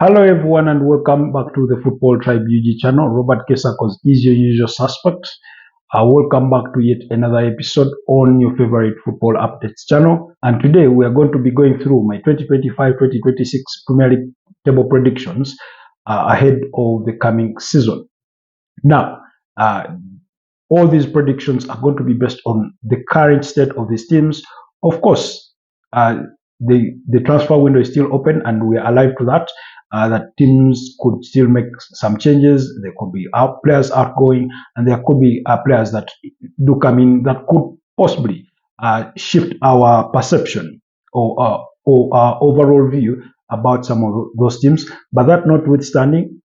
Hello everyone and welcome back to the Football Tribe UG channel. Robert Kesakos is your usual suspect. Welcome back to yet another episode on your favorite football updates channel. And today we are going to be going through my 2025-2026 Premier League table predictions ahead of the coming season. Now, all these predictions are going to be based on the current state of these teams. Of course, the transfer window is still open and we are alive to that. That teams could still make some changes. There could be players outgoing, and there could be players that do come in that could possibly shift our perception or our overall view about some of those teams. But that notwithstanding,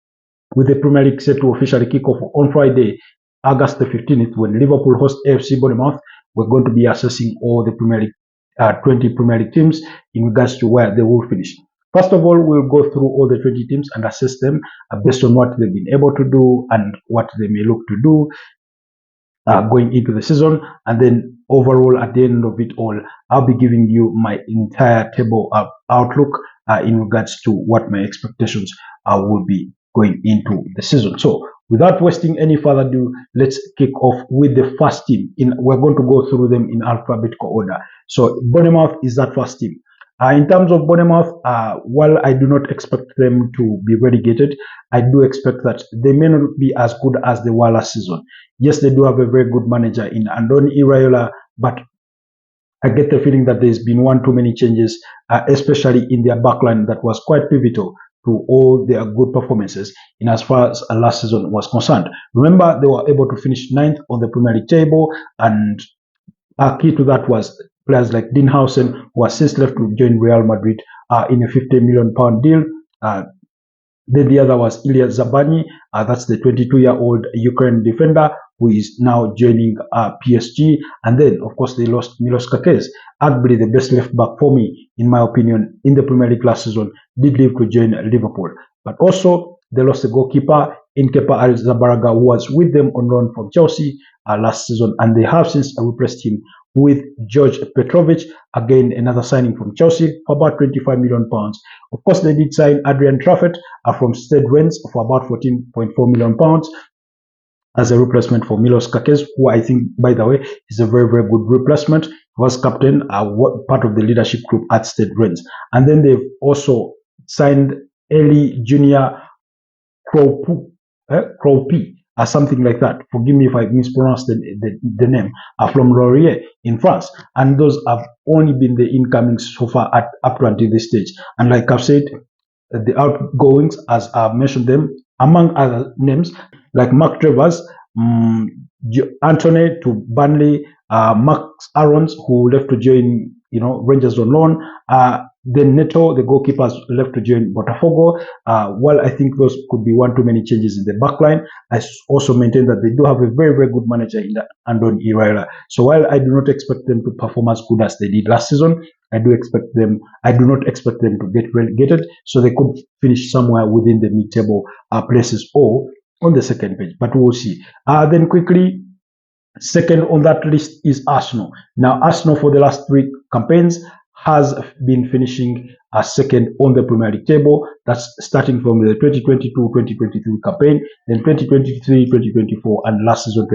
with the Premier League set to officially kick off on Friday, August the 15th, when Liverpool host AFC Bournemouth, we're going to be assessing all the Premier League, 20 Premier League teams in regards to where they will finish. First of all, we'll go through all the 20 teams and assess them based on what they've been able to do and what they may look to do going into the season. And then overall, at the end of it all, I'll be giving you my entire table outlook in regards to what my expectations will be going into the season. So without wasting any further ado, let's kick off with the first team. We're going to go through them in alphabetical order. So Bournemouth is that first team. In terms of Bournemouth, while I do not expect them to be relegated, I do expect that they may not be as good as they were last season. Yes, they do have a very good manager in Andoni Iraola, but I get the feeling that there's been one too many changes, especially in their backline that was quite pivotal to all their good performances in as far as last season was concerned. Remember, they were able to finish 9th on the Premier League table, and key to that was players like Dean Howson, who has since left to join Real Madrid in a £50 million deal. Then the other was Ilya Zabani, that's the 22-year-old Ukraine defender who is now joining PSG. And then, of course, they lost Milos Kerkez, arguably the best left back for me, in my opinion, in the Premier League last season, did leave to join Liverpool. But also, they lost the goalkeeper, Nkepa Arrizabalaga, who was with them on loan from Chelsea last season, and they have since replaced him with George Petrovic, again another signing from Chelsea for about £25 million. Of course, they did sign Adrian Trafford from Stade Rennes for about £14.4 million as a replacement for Milos Kerkez, who I think, by the way, is a very, very good replacement. He was captain, part of the leadership group at Stade Rennes. And then they've also signed Eli Junior Kropi, something like that. Forgive me if I mispronounced the name, from Laurier in France. And those have only been the incomings so far up to until this stage. And like I've said, the outgoings, as I've mentioned them, among other names, like Mark Travers, Anthony to Burnley, Max Aarons, who left to join, Rangers on loan, then Neto, the goalkeepers, left to join Botafogo. While I think those could be one too many changes in the backline, I also maintain that they do have a very, very good manager in Andoni Iraola. So while I do not expect them to perform as good as they did last season, I do not expect them to get relegated, so they could finish somewhere within the mid-table places or on the second page, but we'll see. Then quickly, second on that list is Arsenal. Now, Arsenal for the last 3 campaigns has been finishing second on the Premier League table. That's starting from the 2022-2023 campaign, then 2023-2024, and last season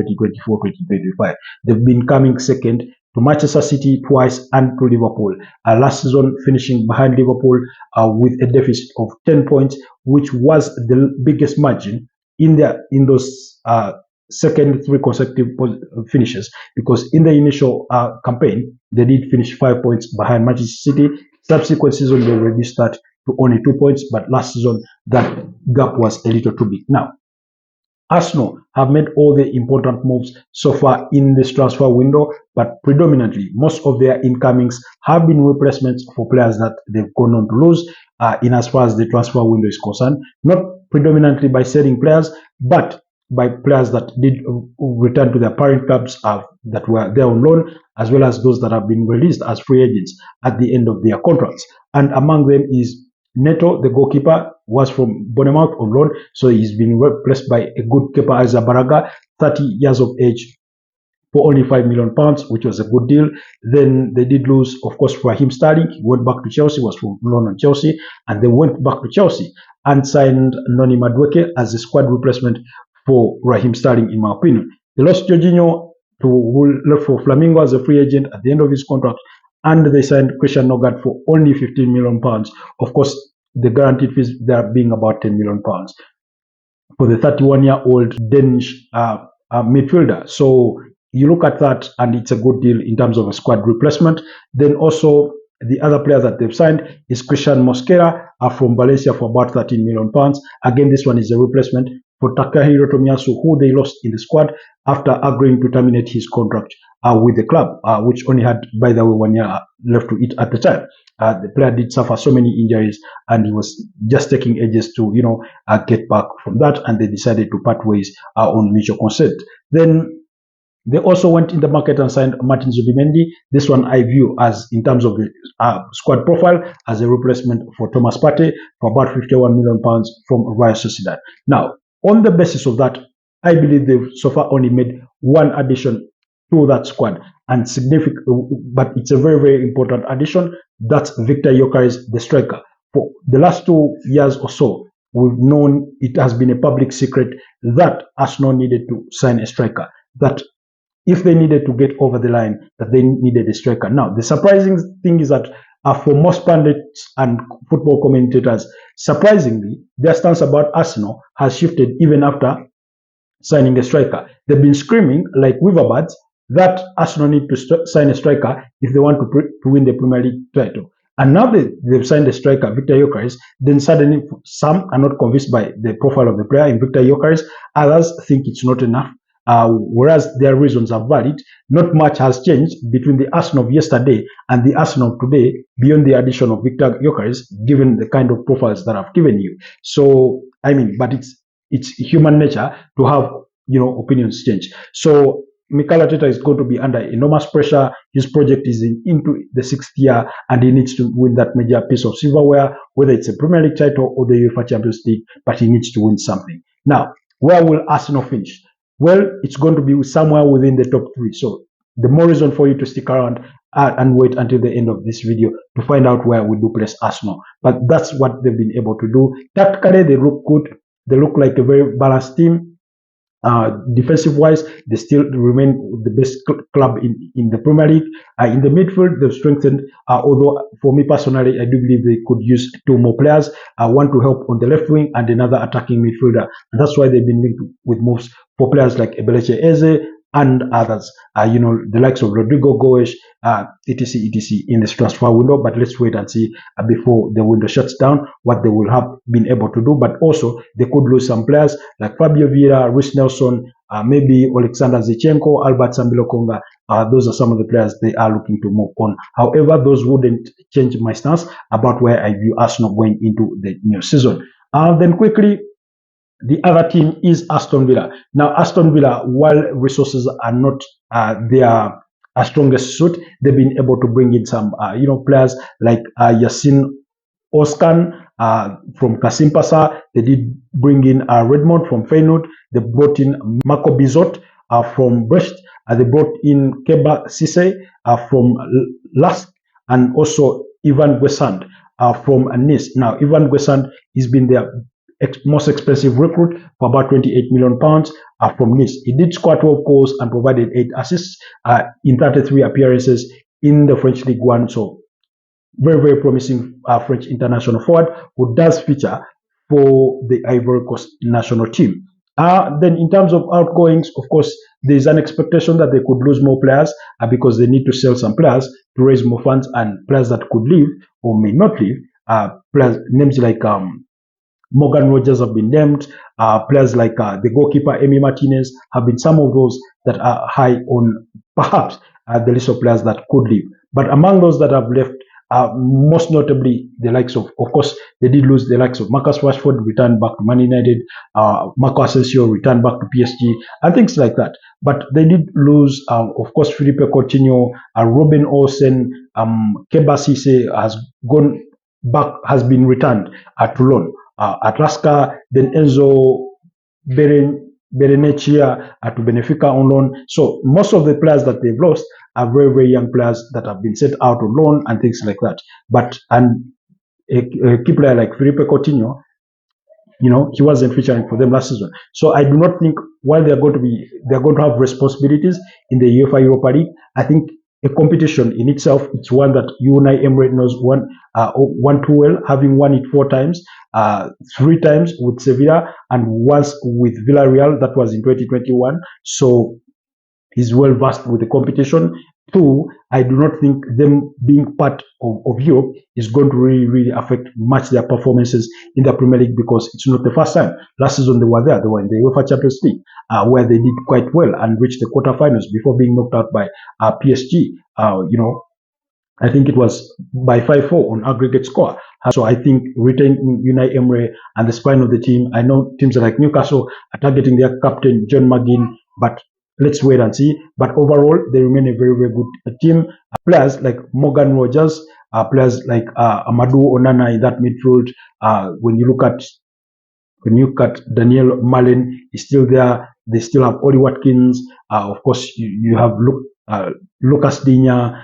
2024-2025. They've been coming second to Manchester City twice and to Liverpool. Last season finishing behind Liverpool with a deficit of 10 points, which was the biggest margin in those second 3 consecutive finishes, because in the initial campaign they did finish 5 points behind Manchester City. Subsequent season they reduced that to only 2 points, but last season that gap was a little too big. Now, Arsenal have made all the important moves so far in this transfer window, but predominantly most of their incomings have been replacements for players that they've gone on to lose in as far as the transfer window is concerned. Not predominantly by selling players, but by players that did return to their parent clubs that were there on loan, as well as those that have been released as free agents at the end of their contracts. And among them is Neto, the goalkeeper, was from Bournemouth on loan, so he's been replaced by a good keeper, Arrizabalaga, 30 years of age, for only £5 million, which was a good deal. Then they did lose, of course, Raheem Sterling. He went back to Chelsea, was from London Chelsea, and they went back to Chelsea and signed Noni Madueke as a squad replacement for Raheem Sterling, in my opinion. They lost Jorginho, who left for Flamengo as a free agent at the end of his contract, and they signed Christian Nogard for only £15 million. Of course, the guaranteed fees there being about £10 million for the 31-year-old Danish midfielder. So you look at that, and it's a good deal in terms of a squad replacement. Then also the other player that they've signed is Christian Mosquera from Valencia for about £13 million. Again, this one is a replacement for Takahiro Tomiyasu, who they lost in the squad after agreeing to terminate his contract with the club, which only had, by the way, 1 year left to it at the time. The player did suffer so many injuries, and he was just taking ages to, get back from that, and they decided to part ways on mutual consent. Then they also went in the market and signed Martin Zubimendi. This one I view as, in terms of the squad profile, as a replacement for Thomas Partey for about £51 million from Real Sociedad. Now, on the basis of that, I believe they've so far only made one addition to that squad, and significant, but it's a very, very important addition. That's Victor Gyökeres, the striker. For the last 2 years or so, we've known, it has been a public secret that Arsenal needed to sign a striker, that if they needed to get over the line, that they needed a striker. Now, the surprising thing is that for most pundits and football commentators, surprisingly, their stance about Arsenal has shifted even after signing a striker. They've been screaming like weaverbirds that Arsenal need to sign a striker if they want to win the Premier League title. And now they've signed a striker, Victor Gyökeres, then suddenly some are not convinced by the profile of the player in Victor Gyökeres. Others think it's not enough. Whereas their reasons are valid. Not much has changed between the Arsenal of yesterday and the Arsenal of today, beyond the addition of Victor Gyökeres, given the kind of profiles that I've given you. So, I mean, but it's human nature to have, opinions change. So Mikel Arteta is going to be under enormous pressure. His project is into the 6th year, and he needs to win that major piece of silverware, whether it's a Premier League title or the UEFA Champions League, but he needs to win something. Now, where will Arsenal finish? Well, it's going to be somewhere within the top 3. So the more reason for you to stick around and wait until the end of this video to find out where we do place Arsenal. But that's what they've been able to do. Tactically, they look good. They look like a very balanced team. Defensive-wise, they still remain the best club in the Premier League. In the midfield, they've strengthened, although for me personally, I do believe they could use 2 more players, one to help on the left wing and another attacking midfielder. And that's why they've been linked with moves for players like Ebelechi Eze and others, the likes of Rodrigo Goes, etc. in this transfer window. But let's wait and see before the window shuts down what they will have been able to do. But also, they could lose some players like Fabio Vieira, Rhys Nelson, maybe Alexander Zinchenko, Albert Sambilokonga. Those are some of the players they are looking to move on. However, those wouldn't change my stance about where I view Arsenal going into the new season. Then quickly, the other team is Aston Villa. Now, Aston Villa, while resources are not their strongest suit, they've been able to bring in some, players like Yassine Oskan from Kasimpasa. They did bring in Redmond from Feyenoord. They brought in Marco Bizot from Brest. They brought in Keba Sisse from Lask, and also Ivan Guessand from Nice. Now, Ivan Guessand has been their most expensive recruit for about £28 million from Nice. He did score 12 goals and provided 8 assists in 33 appearances in the French League One. So very, very promising French international forward who does feature for the Ivory Coast national team. Then in terms of outgoings, of course, there is an expectation that they could lose more players because they need to sell some players to raise more funds, and players that could leave or may not leave. Players, names like Morgan Rogers have been named. Players like the goalkeeper, Emi Martinez, have been some of those that are high on perhaps the list of players that could leave. But among those that have left, most notably the likes of course, they did lose the likes of Marcus Rashford, returned back to Man United, Marco Asensio returned back to PSG, and things like that. But they did lose, of course, Philippe Coutinho, Robin Olsen, Keba Sisse has gone back, has been returned to loan. At Laska, then Enzo Berenechia to Benfica on loan. So most of the players that they've lost are very, very young players that have been sent out on loan and things like that. But a key player like Felipe Coutinho, he wasn't featuring for them last season. So I do not think while they're going to have responsibilities in the UEFA Europa League, I think a competition in itself, it's one that Unai Emery knows one too well, having won it 4 times, 3 times with Sevilla and once with Villarreal. That was in 2021. So he's well versed with the competition. Two, I do not think them being part of Europe is going to really, really affect much their performances in the Premier League, because it's not the first time. Last season they were there. They were in the UEFA Champions League, where they did quite well and reached the quarterfinals before being knocked out by PSG. I think it was by 5-4 on aggregate score. So I think retaining Unai Emery and the spine of the team. I know teams like Newcastle are targeting their captain John McGinn, but let's wait and see. But overall, they remain a very, very good team. Players like Morgan Rogers, players like Amadou Onana in that midfield. When you look at Daniel Malen, is still there. They still have Oli Watkins. Of course, you have Lucas Digne.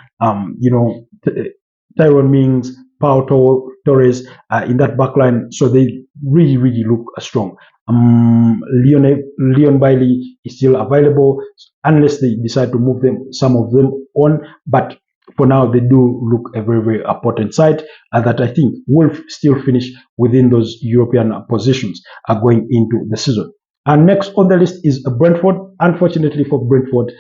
Tyrone Mings, Pau Torres in that backline. So they really, really look strong. Leon Bailey is still available unless they decide to move some of them on. But for now, they do look a very, very important side that I think will still finish within those European positions going into the season. And next on the list is Brentford. Unfortunately for Brentford,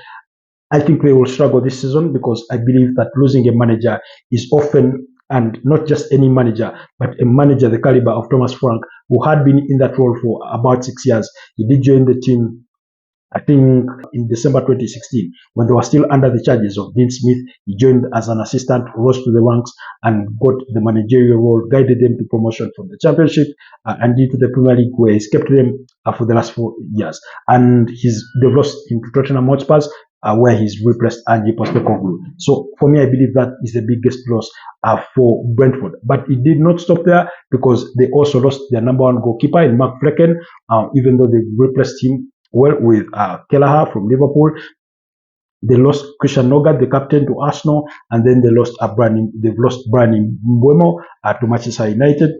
I think they will struggle this season, because I believe that losing a manager is often, and not just any manager, but a manager the caliber of Thomas Frank, who had been in that role for about 6 years. He did join the team, I think, in December 2016, when they were still under the charges of Dean Smith. He joined as an assistant, rose to the ranks, and got the managerial role, guided them to promotion from the Championship and into the Premier League, where he's kept them for the last 4 years. And they've lost him to Tottenham Hotspur, where he's replaced Ange Postecoglou. So for me, I believe that is the biggest loss for Brentford. But it did not stop there, because they also lost their number 1 goalkeeper in Mark Flecken, even though they replaced him well with Kelleher from Liverpool. They lost Christian Nogard, the captain, to Arsenal, and then they've lost Bryan Mbeumo to Manchester United.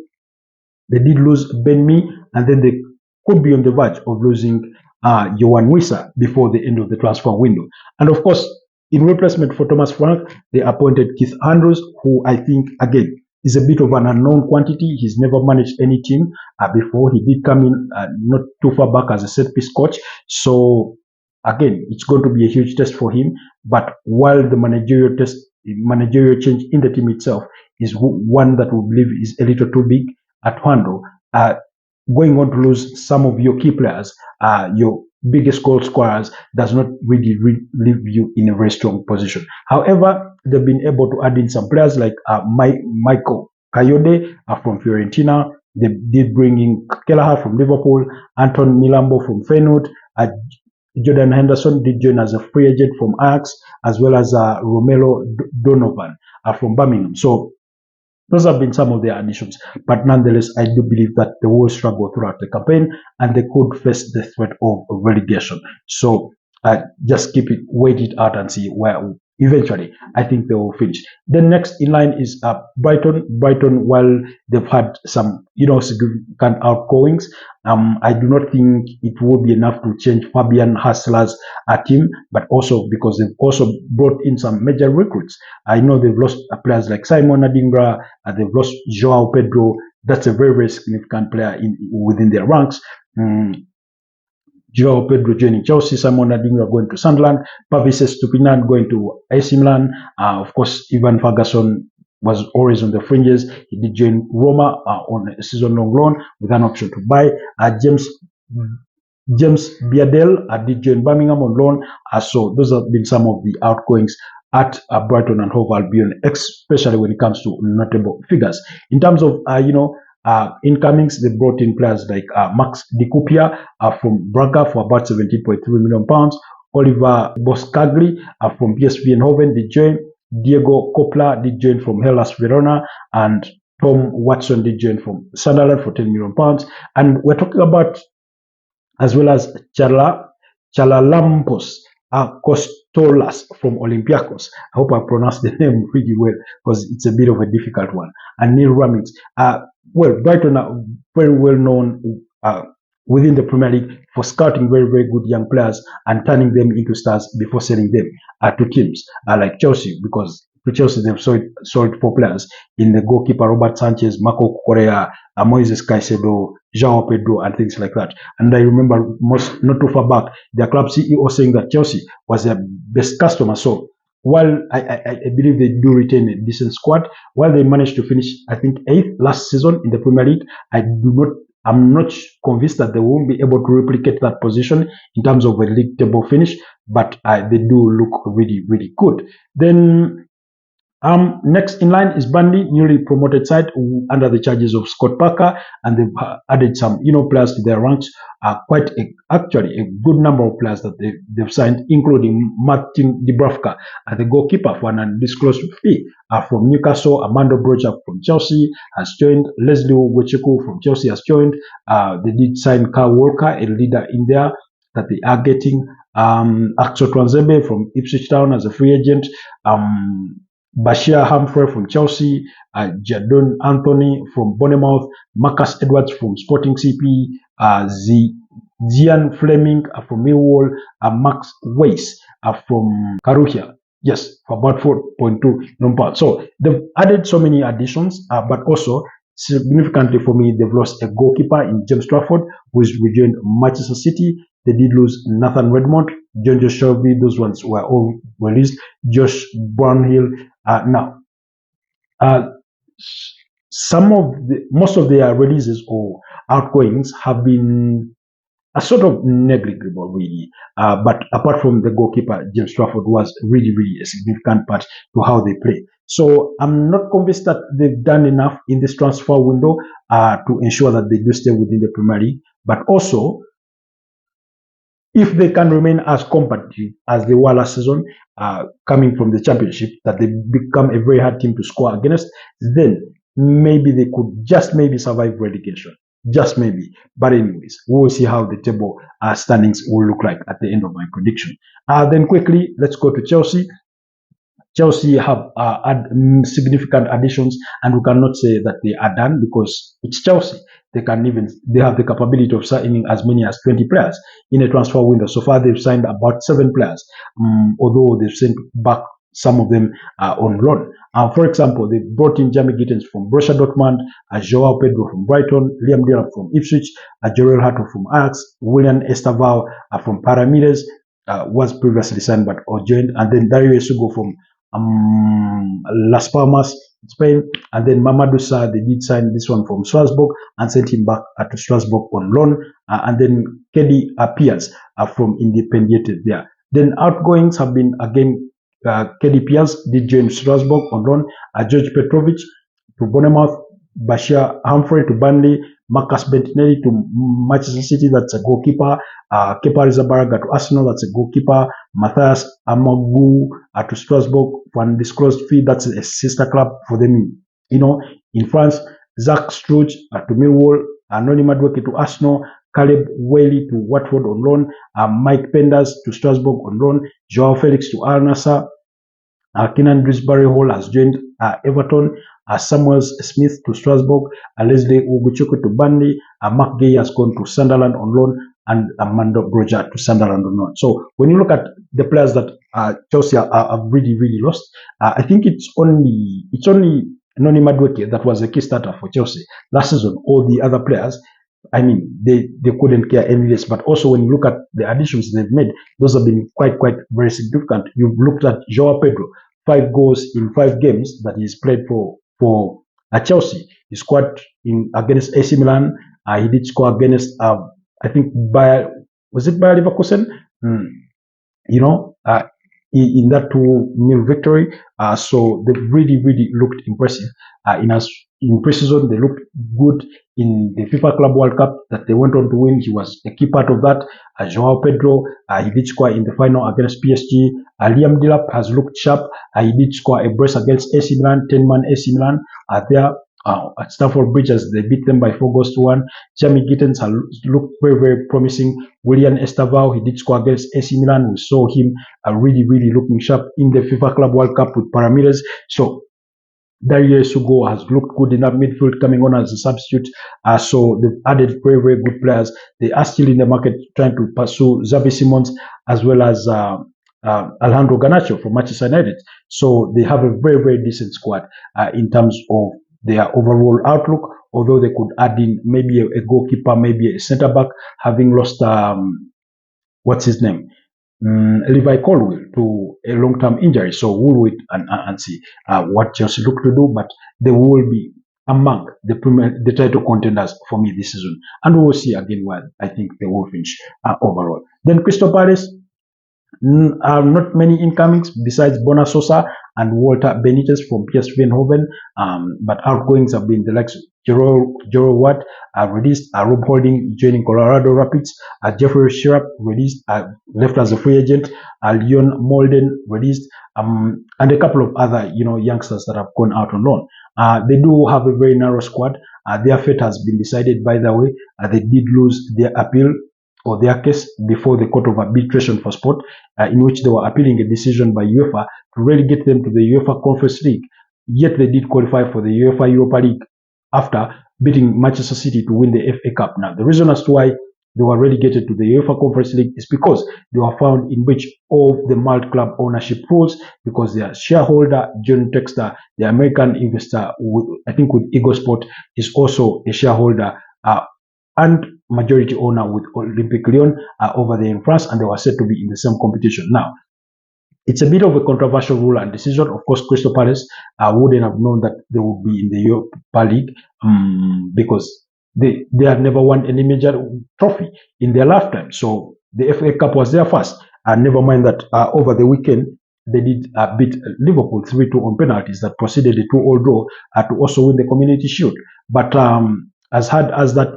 They did lose Ben Mee, and then they could be on the verge of losing Yohan Wissa before the end of the transfer window. And of course, in replacement for Thomas Frank, they appointed Keith Andrews, who I think, again, is a bit of an unknown quantity. He's never managed any team before. He did come in not too far back as a set-piece coach. So again, it's going to be a huge test for him. But while the managerial change in the team itself is one that we believe is a little too big at handle, going on to lose some of your key players, your biggest goal scorers, does not really leave you in a very strong position. However, they've been able to add in some players like Michael Kayode from Fiorentina. They did bring in Kelleher from Liverpool, Anton Milambo from Feyenoord, Jordan Henderson did join as a free agent from Ajax, as well as Romelu Donovan from Birmingham. So those have been some of their additions, but nonetheless, I do believe that they will struggle throughout the campaign, and they could face the threat of relegation. So just wait it out and see where eventually I think they will finish. The next in line is Brighton. Brighton, while they've had some significant outgoings, I do not think it will be enough to change Fabian Hasler's team, but also because they've also brought in some major recruits. I know they've lost players like Simon Adingra, they've lost Joao Pedro. That's a very, very significant player within their ranks. Joao Pedro joining Chelsea, Simon Adingra going to Sunderland, Pavis Estupiñán going to AC Milan. Of course, Ivan Ferguson was always on the fringes. He did join Roma on a season-long loan with an option to buy. James Biadel did join Birmingham on loan. So those have been some of the outgoings at Brighton and Hove Albion, especially when it comes to notable figures. In terms of incomings, they brought in players like Max Di Cupia from Braga for about £17.3 million. Oliver Boscagli from PSV Eindhoven did join. Diego Copla did join from Hellas Verona, and Tom Watson did join from Sunderland for £10 million. And we're talking about as well as Chalalampos Kostolas from Olympiacos. I hope I pronounced the name really well because it's a bit of a difficult one. And Neil Ramings. Well, Brighton are very well known within the Premier League for scouting very, very good young players and turning them into stars before selling them to teams like Chelsea, because to Chelsea they've sold 4 players in the goalkeeper Robert Sanchez, Marco Correa, Moises Caicedo, João Pedro, and things like that. And I remember not too far back, their club CEO saying that Chelsea was their best customer. So while I believe they do retain a decent squad, while they managed to finish, I think, 8th last season in the Premier League, I'm not convinced that they won't be able to replicate that position in terms of a league table finish, but they do look really, really good. Then next in line is Burnley, newly promoted side under the charges of Scott Parker, and they've added some, players to their ranks. Actually a good number of players that they've signed, including Martin Dubravka, the goalkeeper, for an undisclosed fee. From Newcastle, Armando Broja from Chelsea has joined. Leslie Ugochukwu from Chelsea has joined. They did sign Kyle Walker, a leader in there that they are getting. Axel Tuanzebe from Ipswich Town as a free agent. Bashir Humphrey from Chelsea, Jadon Anthony from Bournemouth, Marcus Edwards from Sporting CP, Zian Fleming from Millwall, Max Weiss from Carugia. Yes, for about 4.2 million pounds. So they've added so many additions, but also significantly for me, they've lost a goalkeeper in James Trafford, who is rejoined Manchester City. They did lose Nathan Redmond, John Joe Shelby. Those ones were all released. Josh Brownhill. Most of their releases or outgoings have been a sort of negligible, really. But apart from the goalkeeper, James Trafford was really, really a significant part to how they play. So I'm not convinced that they've done enough in this transfer window to ensure that they do stay within the Premier League. But also, if they can remain as competitive as they were last season, coming from the Championship, that they become a very hard team to score against, then maybe they could just maybe survive relegation. Just maybe. But anyways, we'll see how the table standings will look like at the end of my prediction. Then quickly, let's go to Chelsea. Chelsea have had significant additions, and we cannot say that they are done because it's Chelsea. They have the capability of signing as many as 20 players in a transfer window. So far, they've signed about 7 players, although they've sent back some of them on loan. For example, they brought in Jamie Gittens from Borussia Dortmund, Joao Pedro from Brighton, Liam Delap from Ipswich, Jorel Hato from Ajax, William Estaval from Paramides, was previously signed but joined, and then Dario Esugo from Las Palmas, Spain, and then Mamadou Sarr, they did sign this one from Strasbourg and sent him back to Strasbourg on loan, and then Kelly Pierce from Independiente there. Then outgoings have been again Kelly Pierce did join Strasbourg on loan, George Petrovic to Bournemouth, Bashir Humphrey to Burnley, Marcus Bettinelli to Manchester City, that's a goalkeeper, Kepa Arrizabalaga to Arsenal, that's a goalkeeper, Matthias Amagu to Strasbourg for an undisclosed fee, that's a sister club for them, in France, Zach Struge to Millwall, Noni Madueke to Arsenal, Caleb Whaley to Watford on loan, Mike Penders to Strasbourg on loan, Joao Felix to Al Nassr, Kenan Dewsbury Hall has joined Everton, Samuel Smith to Strasbourg, Leslie Ugochukwu to Burnley, Mark Gay has gone to Sunderland on loan, and Armando Broja to Sunderland on loan. So when you look at the players that Chelsea have really, really lost, I think it's only Noni Madueke that was a key starter for Chelsea last season. All the other players, I mean, they couldn't care any less. But also when you look at the additions they've made, those have been quite very significant. You've looked at Joao Pedro, 5 goals in 5 games that he's played for Chelsea. He scored against AC Milan. He did score against I think Bayer Leverkusen. In that 2-0 victory. So they really looked impressive. In pre-season, they looked good in the FIFA Club World Cup that they went on to win. He was a key part of that. Joao Pedro, he did score in the final against PSG. Liam Delap has looked sharp. He did score a brace against AC Milan, 10-man AC Milan there. at Stamford Bridge as they beat them by 4-1. Jamie Gittens has looked very, very promising. William Estavao, he did score against AC Milan. We saw him really, really looking sharp in the FIFA Club World Cup with Palmeiras. So Dario Sugo has looked good in that midfield, coming on as a substitute. So they've added very, very good players. They are still in the market trying to pursue Xavi Simons as well as Alejandro Garnacho from Manchester United. So they have a very, very decent squad in terms of their overall outlook, although they could add in maybe a goalkeeper, maybe a centre back, having lost what's his name? Levi Colwill to a long-term injury. So we'll wait and see what Chelsea look to do, but they will be among the title contenders for me this season. And we will see again where I think they will finish overall. Then Crystal Palace, not many incomings besides Bona Sosa and Walter Benitez from PSV Eindhoven, but outgoings have been the likes of Jero Watt released, Rob Holding joining Colorado Rapids, Jeffrey Sharp released, left as a free agent, Leon Molden released, and a couple of other youngsters that have gone out on loan. They do have a very narrow squad. Their fate has been decided, by the way. They did lose their appeal or their case before the Court of Arbitration for Sport, in which they were appealing a decision by UEFA to relegate them to the UEFA Conference League. Yet they did qualify for the UEFA Europa League after beating Manchester City to win the FA Cup. Now, the reason as to why they were relegated to the UEFA Conference League is because they were found in breach of the multi-club ownership rules, because their shareholder, John Textor, the American investor, I think with Eagle Sport, is also a shareholder and majority owner with Olympique Lyon over there in France, and they were said to be in the same competition. Now, it's a bit of a controversial rule and decision. Of course, Crystal Palace wouldn't have known that they would be in the Europa League because they have never won any major trophy in their lifetime. So the FA Cup was their first. And never mind that over the weekend, they did beat Liverpool 3-2 on penalties that proceeded the 2-all draw to also win the Community Shield. But as hard as that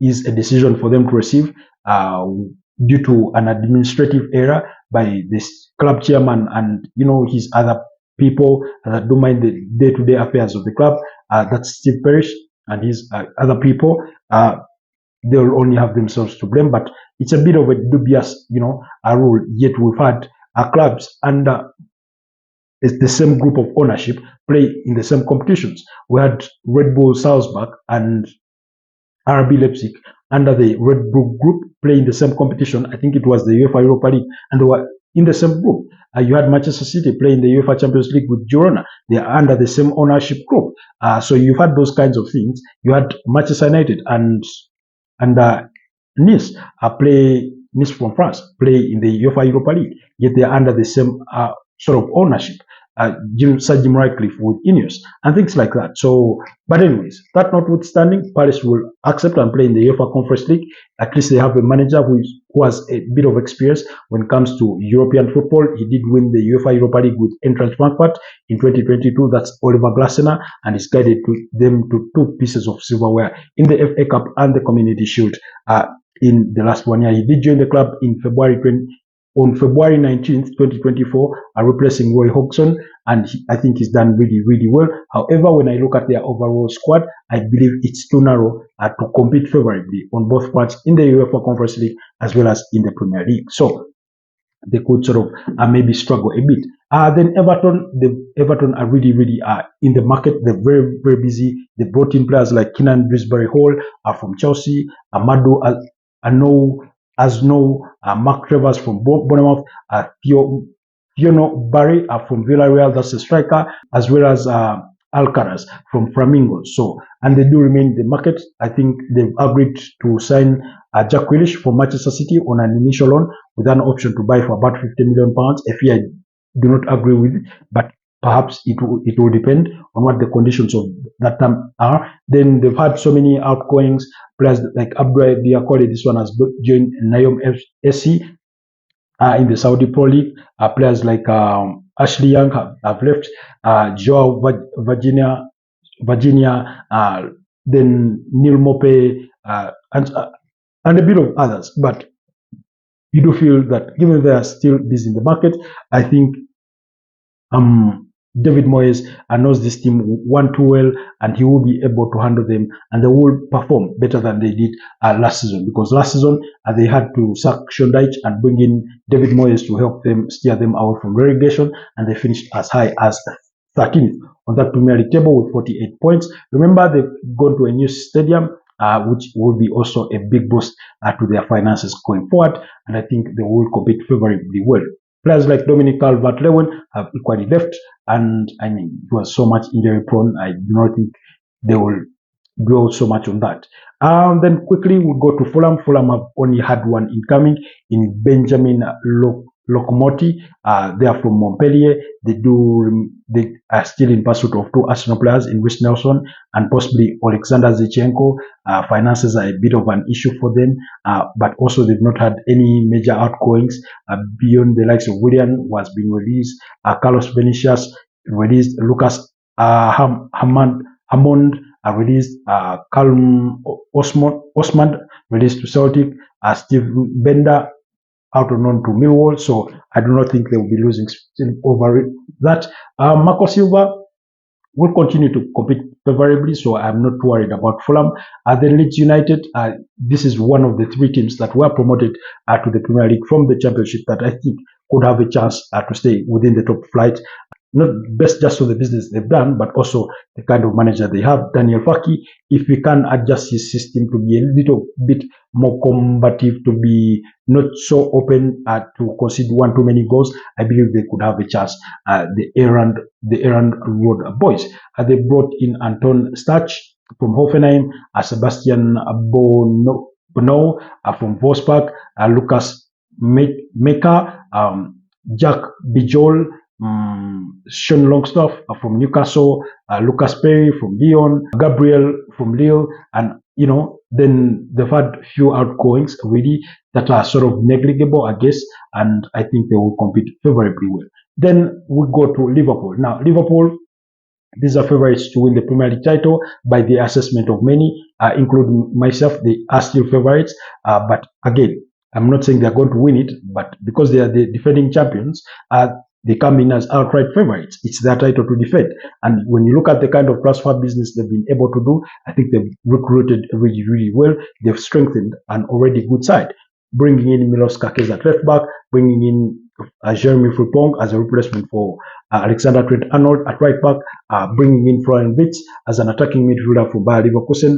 is a decision for them to receive due to an administrative error by this club chairman and his other people that don't mind the day-to-day affairs of the club, that's Steve Parish and his other people, they'll only have themselves to blame. But it's a bit of a dubious a rule. Yet we've had clubs under the same group of ownership play in the same competitions. We had Red Bull Salzburg and RB Leipzig under the Red Bull group play in the same competition. I think it was the UEFA Europa League, and they were in the same group. You had Manchester City play in the UEFA Champions League with Girona. They are under the same ownership group. So you've had those kinds of things. You had Manchester United and Nice Nice from France play in the UEFA Europa League, yet they are under the same sort of ownership. Sir Jim Ratcliffe with Ineos and things like that. So, but anyways, that notwithstanding, Paris will accept and play in the UEFA Conference League. At least they have a manager who has a bit of experience when it comes to European football. He did win the UEFA Europa League with Eintracht Frankfurt in 2022. That's Oliver Glasner, and he's guided them to 2 pieces of silverware in the FA Cup and the Community Shield in the last 1 year. He did join the club in on February 19th, 2024, replacing Roy Hodgson, and I think he's done really, really well. However, when I look at their overall squad, I believe it's too narrow to compete favorably on both parts in the UEFA Conference League as well as in the Premier League. So they could sort of maybe struggle a bit. Then Everton are really, really in the market. They're very, very busy. They brought in players like Keenan Dewsbury Hall from Chelsea, Amadou Asno, Mark Travers from Bournemouth, Thiono Barry from Villarreal, that's a striker, as well as Alcaraz from Flamingos. So, and they do remain in the market. I think they've agreed to sign Jack Grealish from Manchester City on an initial loan with an option to buy for about £50 million. A fee I do not agree with, but perhaps it will depend on what the conditions of that time are. Then they've had so many outgoings. Players like Abdul Diakole, this one has joined Nayom SC in the Saudi Pro League. Players like Ashley Young have left. Joao Virginia, then Neil Mope, and a bit of others. But you do feel that given they are still busy in the market, I think David Moyes knows this team one too well, and he will be able to handle them, and they will perform better than they did last season. Because last season they had to sack Sean Dyche and bring in David Moyes to help them steer them away from relegation, and they finished as high as 13th on that Premier League table with 48 points. Remember, they've gone to a new stadium, which will be also a big boost to their finances going forward, and I think they will compete favorably well. Players like Dominic Calvert-Lewin have equally left, and I mean, he was so much injury prone. I do not think they will dwell so much on that. Then quickly we'll go to Fulham. Fulham have only had one incoming in Benjamin Locomotive. They are from Montpellier. They are still in pursuit of two Arsenal players in Rhys Nelson and possibly Alexander Zinchenko. Finances are a bit of an issue for them, but also they've not had any major outgoings beyond the likes of Willian, who has been released, Carlos Vinicius released, Lucas Hammond released, Callum Osman released to Celtic, Steve Bender out on loan to Millwall, so I do not think they will be losing over that. Marco Silva will continue to compete favorably, so I'm not worried about Fulham. Then Leeds United, this is one of the three teams that were promoted to the Premier League from the Championship that I think could have a chance to stay within the top flight. Not best just for the business they've done, but also the kind of manager they have, Daniel Farke. If we can adjust his system to be a little bit more combative, to be not so open to concede one too many goals, I believe they could have a chance. The Errand Road boys. They brought in Anton Stach from Hoffenheim, Sebastian Bono from Wolfsburg, Lucas Meka, Jack Bijol, Sean Longstaff from Newcastle, Lucas Perry from Lyon, Gabriel from Lille, and then they've had few outgoings really that are sort of negligible, I guess, and I think they will compete favorably well. Then we go to Liverpool. Now, Liverpool, these are favorites to win the Premier League title by the assessment of many, including myself. They are still favorites, but again, I'm not saying they're going to win it, but because they are the defending champions, they come in as outright favorites. It's their title to defend. And when you look at the kind of transfer business they've been able to do, I think they've recruited really, really well. They've strengthened an already good side, bringing in Milos Kakes at left back, bringing in Jeremy Frimpong as a replacement for Alexander Trent-Arnold at right back, bringing in Florian Wirtz as an attacking midfielder from Bayer Leverkusen,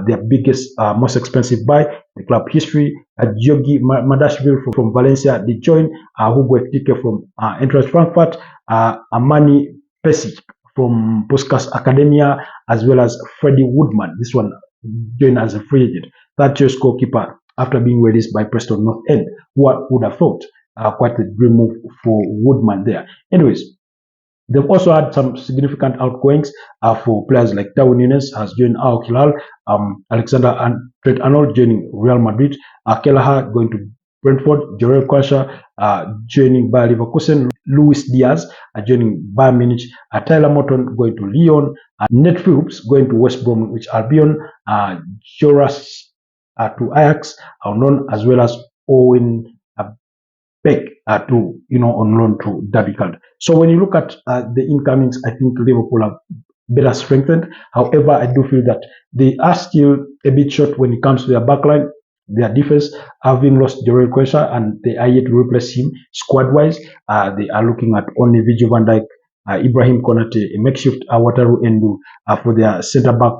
their biggest, most expensive buy, the club history, Georgi Madashvili from Valencia. They joined Hugo Ekitike from Eintracht Frankfurt, Amani Pesic from Puskas Academia, as well as Freddie Woodman. This one joined as a free agent. Third choice goalkeeper after being released by Preston North End. What would have thought? Quite a dream move for Woodman there. Anyways, they've also had some significant outgoings for players like Darwin Núñez has joined Al Hilal, Alexander Trent-Arnold joining Real Madrid, Kelleher going to Brentford, Jarell Quansah joining Bayer Leverkusen, Luis Diaz joining Bayern Munich, Tyler Morton going to Lyon, Ned Phillips going to West Bromwich Albion, Joras to Ajax on loan, as well as Owen Beck on loan to Derby County. So when you look at the incomings, I think Liverpool are better strengthened. However, I do feel that they are still a bit short when it comes to their backline, their defense, having lost Jarell Quansah, and they are yet to replace him squad-wise. They are looking at only Virgil van Dijk, Ibrahim Konate, a makeshift Wataru Endo for their centre-back,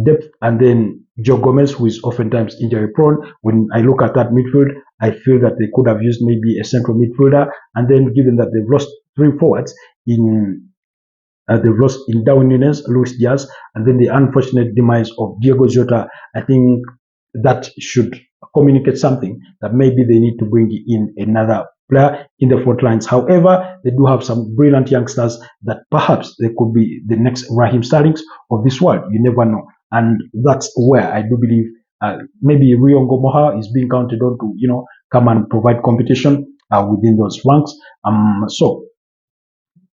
depth, and then Joe Gomez, who is oftentimes injury prone. When I look at that midfield, I feel that they could have used maybe a central midfielder, and then given that they've lost three forwards they've lost in Darwin Núñez, Luis Diaz, and then the unfortunate demise of Diego Jota, I think that should communicate something that maybe they need to bring in another player in the front lines. However, they do have some brilliant youngsters that perhaps they could be the next Raheem Sterlings of this world. You never know. And that's where I do believe maybe Riongo Moha is being counted on to, come and provide competition within those ranks. So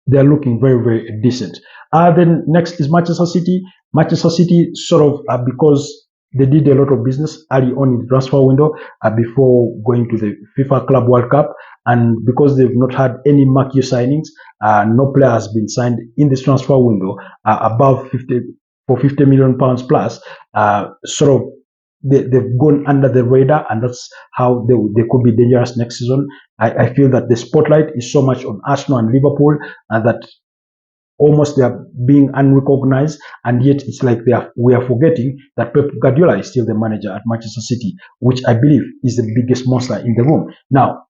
they're looking very, very decent. Then next is Manchester City. Manchester City sort of, because they did a lot of business early on in the transfer window before going to the FIFA Club World Cup. And because they've not had any marquee signings, no player has been signed in this transfer window above 50 for 50 million pounds plus. Sort of they've gone under the radar, and that's how they could be dangerous next season. I feel that the spotlight is so much on Arsenal and Liverpool, and that almost they are being unrecognized, and yet it's like we are forgetting that Pep Guardiola is still the manager at Manchester City, which I believe is the biggest monster in the room. Now,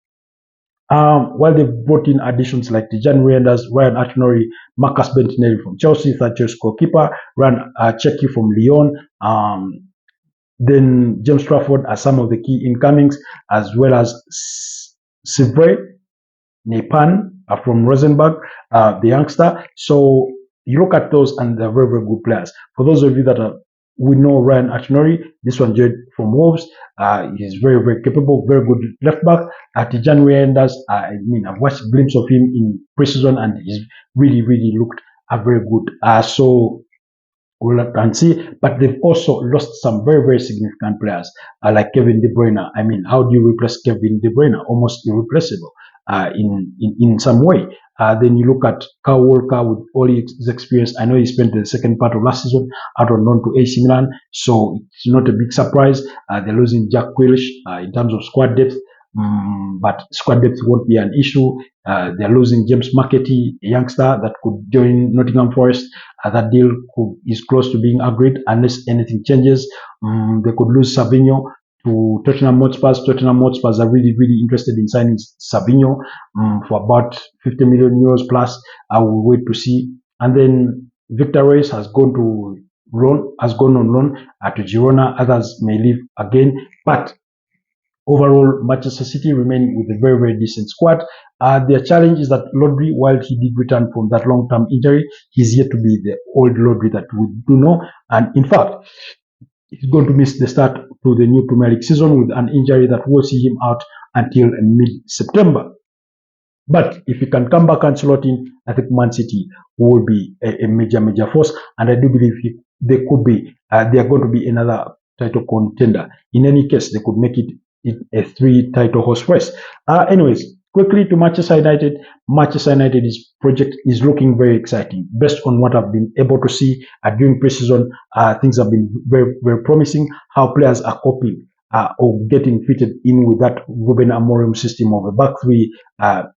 while they've brought in additions like Dejan Reinders, Ryan Achnery, Marcus Bettinelli from Chelsea, third choice goalkeeper, Ryan Cherki from Lyon, then James Trafford are some of the key incomings, as well as Sivre Nepan from Rosenborg, the youngster. So you look at those, and they're very, very good players. For those of you that we know Ryan Achnery, this one joined from Wolves. He's very, very capable, very good left back. Dejan Reinders, I mean, I've watched a glimpse of him in preseason, and he's really, really looked very good. So we'll have to see, but they've also lost some very, very significant players like Kevin De Bruyne. I mean, how do you replace Kevin De Bruyne? Almost irreplaceable in some way. Then you look at Kyle Walker with all his experience. I know he spent the second part of last season out on loan to AC Milan, so it's not a big surprise. They're losing Jack Grealish in terms of squad depth. But squad depth won't be an issue. They're losing James McAtee, a youngster that could join Nottingham Forest. That deal is close to being agreed unless anything changes. They could lose Savinho to Tottenham Hotspur. Tottenham Hotspur are really, really interested in signing Savinho for about 50 million euros plus. I will wait to see. And then Victor Reis has gone on loan to Girona. Others may leave again, but overall, Manchester City remain with a very, very decent squad. Their challenge is that Rodri, while he did return from that long-term injury, he's yet to be the old Rodri that we do know. And in fact, he's going to miss the start to the new Premier League season with an injury that will see him out until mid-September. But if he can come back and slot in, I think Man City will be a major, major force. And I do believe they are going to be another title contender. In any case, they could make it a 3-title horse race. Anyways, quickly to Manchester United. Manchester United's project is looking very exciting. Based on what I've been able to see during preseason, things have been very, very promising. How players are coping or getting fitted in with that Ruben Amorim system of a back three. The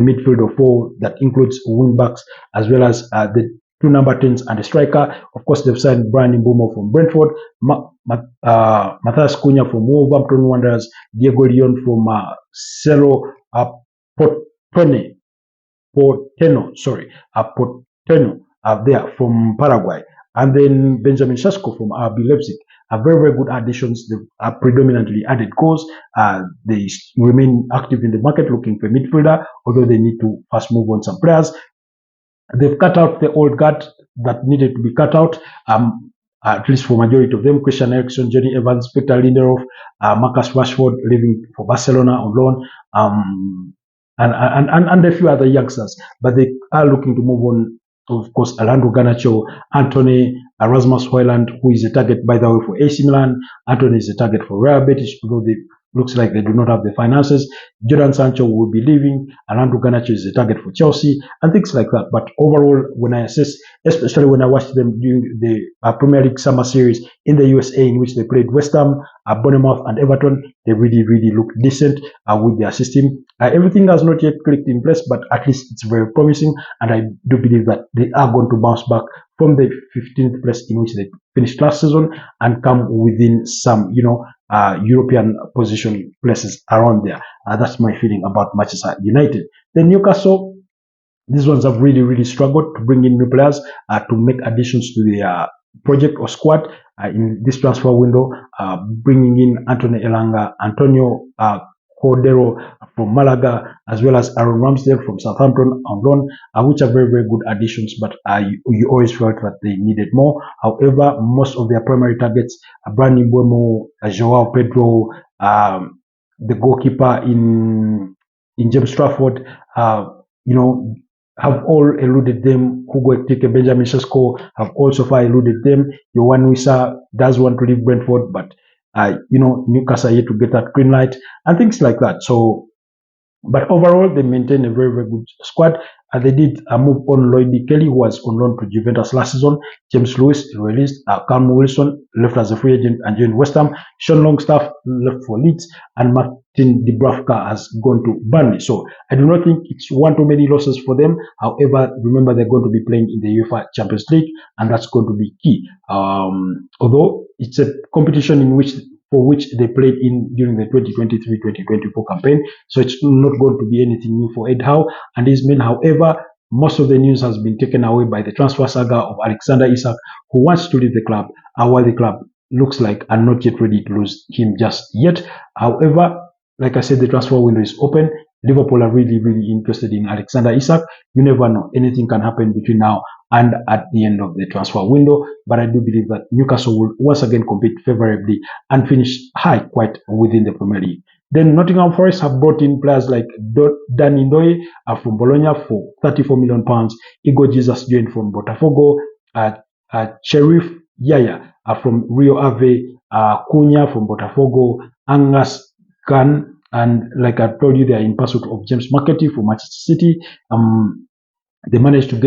midfield of four that includes wing backs as well as the 2 number 10s and a striker. Of course, they've signed Brian Mbeumo from Brentford, Matthias Cunha from Wolverhampton Wanderers, Diego Leon from Cerro Porteño, there from Paraguay, and then Benjamin Sesko from RB Leipzig. Very, very good additions. They are predominantly added goals. They remain active in the market looking for a midfielder, although they need to fast move on some players. They've cut out the old guard that needed to be cut out, at least for majority of them. Christian Eriksen, Johnny Evans, Victor Lindelof, Marcus Rashford leaving for Barcelona on loan, and a few other youngsters. But they are looking to move on. Of course, Alejandro Garnacho, Anthony, Rasmus Højlund, who is a target, by the way, for AC Milan. Anthony is a target for Real Betis, although they looks like they do not have the finances. Jadon Sancho will be leaving. Alejandro Garnacho is a target for Chelsea, and things like that. But overall, when I assess, especially when I watched them during the Premier League Summer Series in the USA, in which they played West Ham, Bournemouth, and Everton, they really, really look decent with their system. Everything has not yet clicked in place, but at least it's very promising, and I do believe that they are going to bounce back from the 15th place in which they finished last season and come within some, European position places around there. That's my feeling about Manchester United. Then Newcastle, these ones have really, really struggled to bring in new players to make additions to their project or squad in this transfer window, bringing in Anthony Elanga, Antonio Cordero from Malaga, as well as Aaron Ramsdale from Southampton on loan, which are very, very good additions, but you always felt that they needed more. However, most of their primary targets, Brian Mbeumo, Joao Pedro, the goalkeeper in James Trafford, have all eluded them. Hugo Ekitike, Benjamin Sesko have also far eluded them. Yohan Wissa does want to leave Brentford, but Newcastle are yet to get that green light and things like that. So, but overall, they maintain a very, very good squad. They did move on Lloyd Kelly, who was on loan to Juventus last season. James Lewis released. Callum Wilson left as a free agent and joined West Ham. Sean Longstaff left for Leeds. And Martin Dubravka has gone to Burnley. So I do not think it's one too many losses for them. However, remember they're going to be playing in the UEFA Champions League, and that's going to be key. Although it's a competition for which they played in during the 2023-2024 campaign. So it's not going to be anything new for Ed Howe and his men. However, most of the news has been taken away by the transfer saga of Alexander Isak, who wants to leave the club, while the club looks like are not yet ready to lose him just yet. However, like I said, the transfer window is open. Liverpool are really, really interested in Alexander Isak. You never know. Anything can happen between now and at the end of the transfer window. But I do believe that Newcastle will once again compete favorably and finish high quite within the Premier League. Then Nottingham Forest have brought in players like Danny Ndoye from Bologna for £34 million. Igor Jesus joined from Botafogo. Cherif Yaya from Rio Ave. Cunha from Botafogo. Angus Khan. And like I told you, they are in pursuit of James McAtee for Manchester City. They managed to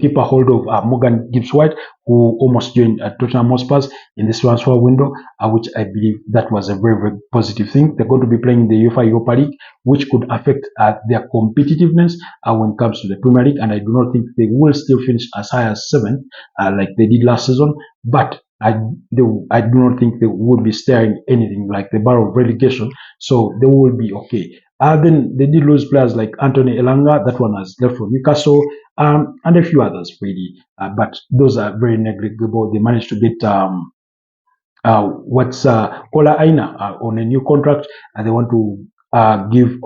keep a hold of Morgan Gibbs-White, who almost joined Tottenham Hotspur in this transfer window, which I believe that was a very, very positive thing. They're going to be playing in the UEFA Europa League, which could affect their competitiveness when it comes to the Premier League. And I do not think they will still finish as high as 7th like they did last season. But I do not think they would be staring anything like the bar of relegation. So they will be okay. Then they did lose players like Anthony Elanga. That one has left for Newcastle. And a few others really, but those are very negligible. They managed to get Ola Aina on a new contract, and they want to give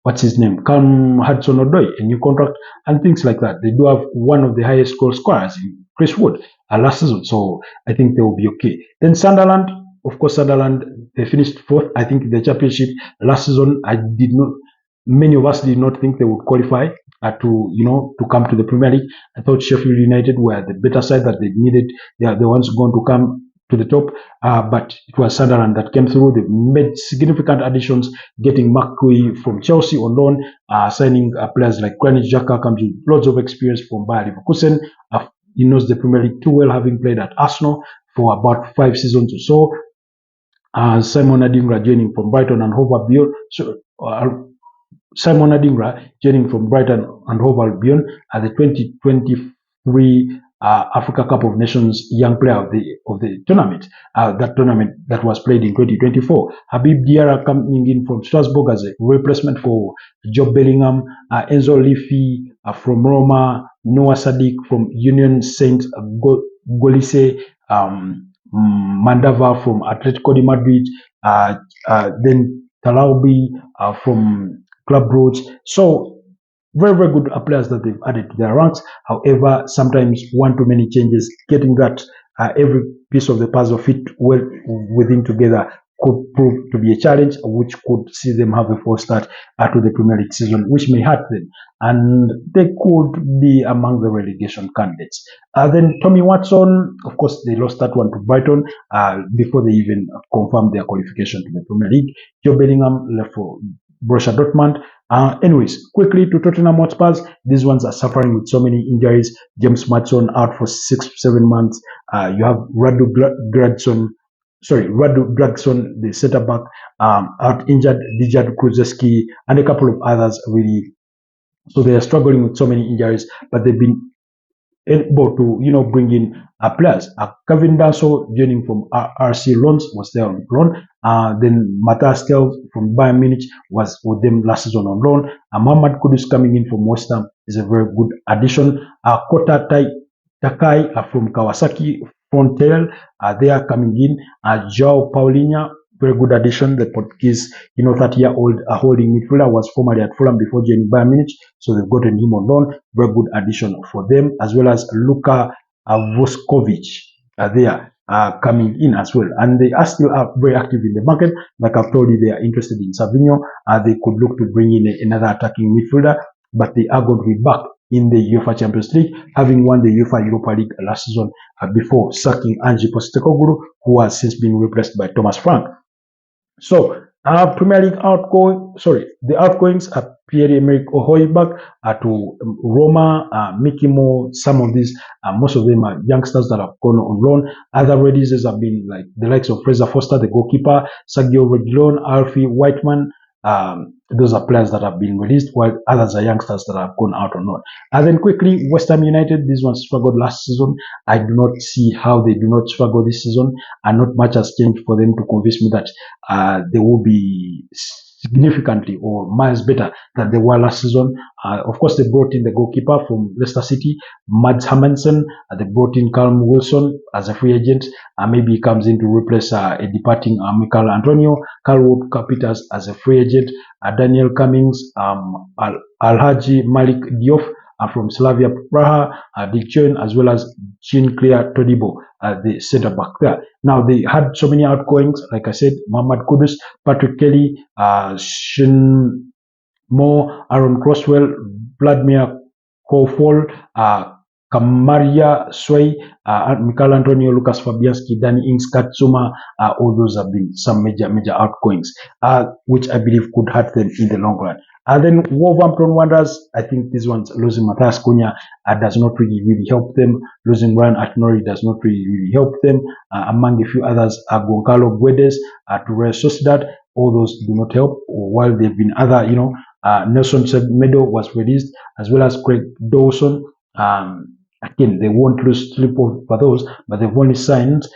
what's his name, Callum Hudson-Odoi a new contract and things like that. They do have one of the highest goal scorers in Chris Wood last season, so I think they will be okay. Then Sunderland, of course, they finished 4th. I think the championship last season, many of us did not think they would qualify to come to the Premier League. I thought Sheffield United were the better side that they needed. They are the ones going to come to the top, but it was Sunderland that came through. They made significant additions, getting McCoy from Chelsea on loan, signing players like Granit Xhaka, comes with lots of experience from Bayer Leverkusen. He knows the Premier League too well, having played at Arsenal for about 5 seasons or so. Simon Adingra joining from Brighton and Hove Albion. Simon Adingra joining from Brighton and Hove Albion at the 2023 Africa Cup of Nations Young Player of the tournament. That tournament that was played in 2024. Habib Diarra coming in from Strasbourg as a replacement for Job Bellingham. Enzo Lifi from Roma. Noah Sadiq from Union Saint Golice. Mandava from Atletico de Madrid. Then Talaubi from Club Brugge. So very, very good players that they've added to their ranks. However, sometimes one too many changes, getting that every piece of the puzzle fit well within together could prove to be a challenge, which could see them have a false start to the Premier League season, which may hurt them. And they could be among the relegation candidates. Then Tommy Watson, of course, they lost that one to Brighton before they even confirmed their qualification to the Premier League. Joe Bellingham left for Borussia Dortmund. Anyways, quickly to Tottenham Hotspur. These ones are suffering with so many injuries. James Maddison out for 6-7 months. You have Radu Dragson, the centre back, out injured. Dijan Kulusevski and a couple of others really. So they are struggling with so many injuries, but they've been able to bring in players. Kevin Danso joining from RC Lons was there on loan. Then Matthias Tel from Bayern Munich was with them last season on loan. Mohamed Kudus coming in from West Ham is a very good addition. Kota Takai from Kawasaki Frontale, they are coming in. João Paulinho, very good addition. The Portuguese 30-year-old holding midfielder, was formerly at Fulham before joining Bayern Munich, so they've gotten him on loan. Very good addition for them, as well as Luka Voskovic there coming in as well. And they are still very active in the market. Like I've told you, they are interested in Savinho. They could look to bring in another attacking midfielder. but they are going to be back in the UEFA Champions League, having won the UEFA Europa League last season before sacking Ange Postecoglou, who has since been replaced by Thomas Frank. So, Premier League the outgoings are Pierre-Emerick Højbjerg to Roma, Mickey Moore. Some of these, most of them are youngsters that have gone on loan. Other releases have been like the likes of Fraser Foster, the goalkeeper, Sergio Reguilon, Alfie Whiteman. Those are players that have been released, while others are youngsters that have gone out on loan. And then quickly, West Ham United, these ones struggled last season. I do not see how they do not struggle this season, and not much has changed for them to convince me that they will be significantly or miles better than they were last season. Of course, they brought in the goalkeeper from Leicester City, Mads Hermansen. They brought in Callum Wilson as a free agent. Maybe he comes in to replace a departing Mikel Antonio. Carl Walker-Peters as a free agent. Daniel Cummings, Alhaji Malik Diop from Slavia Praha, Dick Chuen, as well as Jean-Claire Todibo, the centre-back there. Now, they had so many outgoings, like I said, Mohamed Kudus, Patrick Kelly, Shane Moore, Aaron Croswell, Vladimir Kofol, Kamaria Sway, Mikel Antonio, Lucas Fabianski, Danny Ings, Katsuma. All those have been some major outgoings, which I believe could hurt them in the long run. And then Wolverhampton Wanderers, I think this one's losing Matthias Cunha does not really help them. Losing Ryan Atinori does not really help them. Among a few others, Goncalo Guedes to Real Sociedad. All those do not help. While there have been other, Nelson Semedo was released, as well as Craig Dawson. Again, they won't lose sleep over those, but they've only signed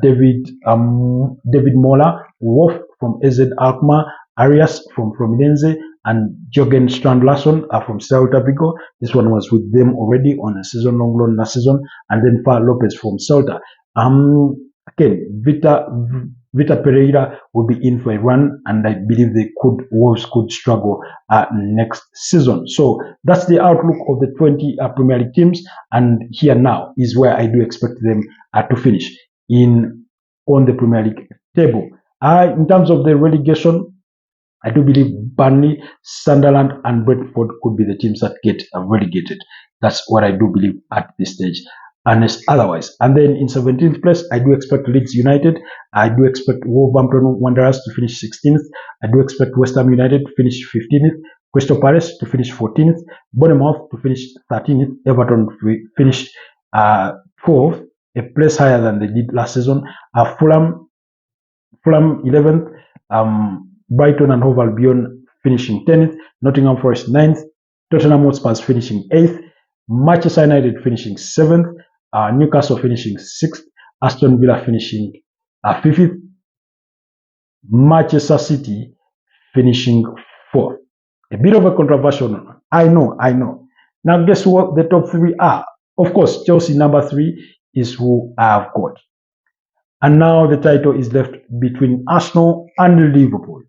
David Mola, Wolf from AZ Alkmaar, Arias from Fluminense, and Jürgen Strand-Larsen from Celta Vigo. This one was with them already on a season-long loan last season, and then Far Lopez from Celta. Again, Vita Pereira will be in for a run, and I believe Wolves could struggle next season. So that's the outlook of the 20 Premier League teams, and here now is where I do expect them to finish on the Premier League table. In terms of the relegation, I do believe Burnley, Sunderland, and Brentford could be the teams that get relegated. That's what I do believe at this stage, unless otherwise. And then in 17th place, I do expect Leeds United. I do expect Wolverhampton Wanderers to finish 16th. I do expect West Ham United to finish 15th. Crystal Palace to finish 14th. Bournemouth to finish 13th. Everton to finish 12th, a place higher than they did last season. Fulham 11th. Brighton and Hove Albion finishing 10th, Nottingham Forest 9th, Tottenham Hotspur finishing 8th, Manchester United finishing 7th, Newcastle finishing 6th, Aston Villa finishing 5th, Manchester City finishing 4th. A bit of a controversial one. I know. Now, guess what the top 3 are? Of course, Chelsea number 3 is who I have got. And now the title is left between Arsenal and Liverpool.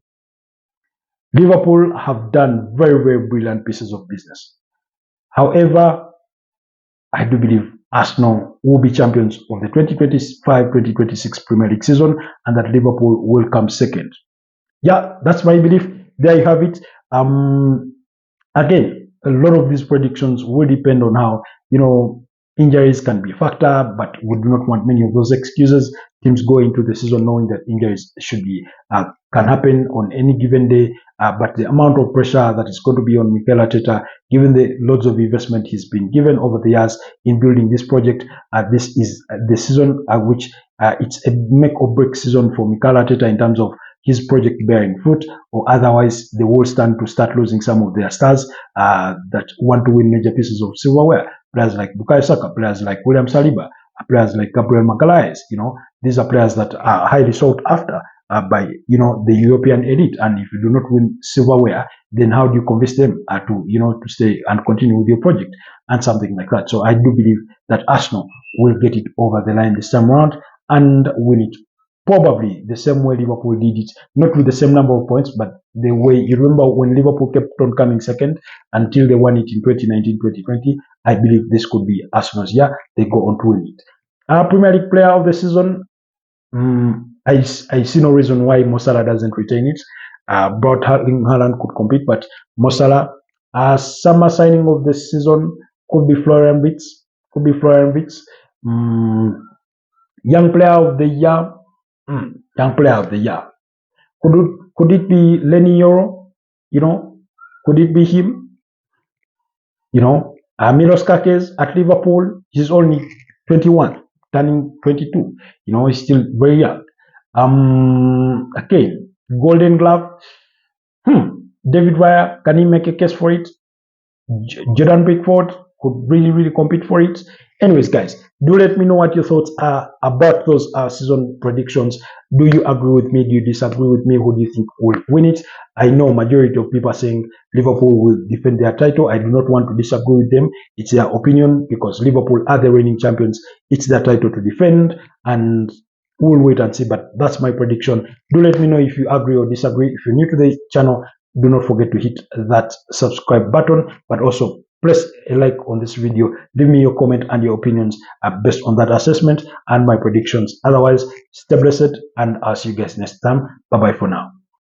Liverpool have done very brilliant pieces of business. However, I do believe Arsenal will be champions of the 2025-2026 Premier League season, and that Liverpool will come second. Yeah, that's my belief. There you have it. Again, a lot of these predictions will depend on how, injuries can be a factor, but we do not want many of those excuses. Teams go into the season knowing that injuries can happen on any given day, but the amount of pressure that is going to be on Mikel Arteta, given the loads of investment he's been given over the years in building this project, this is the season which it's a make or break season for Mikel Arteta in terms of his project bearing fruit, or otherwise they will stand to start losing some of their stars that want to win major pieces of silverware. Players like Bukayo Saka, players like William Saliba, players like Gabriel Magalhaes. These are players that are highly sought after by the European elite. And if you do not win silverware, then how do you convince them to stay and continue with your project and something like that? So I do believe that Arsenal will get it over the line this time around and win it. Probably the same way Liverpool did it, not with the same number of points, but the way you remember when Liverpool kept on coming second until they won it in 2019-2020. I believe this could be Arsenal's year. They go on to win it. Premier League player of the season, I see no reason why Mo Salah doesn't retain it. Haaland could compete, but Mo Salah, Summer signing of the season could be Florian Wirtz. Could be Florian Wirtz. Young player of the year. Young player of the year. Could it be Lenny Yoro? Could it be him? Milos Kakes at Liverpool. He's only 21, turning 22. He's still very young. Okay, Golden Glove. David Raya, can he make a case for it? Jordan Pickford could really compete for it. Anyways, guys, do let me know what your thoughts are about those season predictions. Do you agree with me? Do you disagree with me? Who do you think will win it? I know majority of people are saying Liverpool will defend their title. I do not want to disagree with them. It's their opinion because Liverpool are the reigning champions. It's their title to defend, and we'll wait and see. But that's my prediction. Do let me know if you agree or disagree. If you're new to the channel, do not forget to hit that subscribe button, but also press a like on this video. Leave me your comment and your opinions based on that assessment and my predictions. Otherwise, stay blessed, and I'll see you guys next time. Bye bye for now.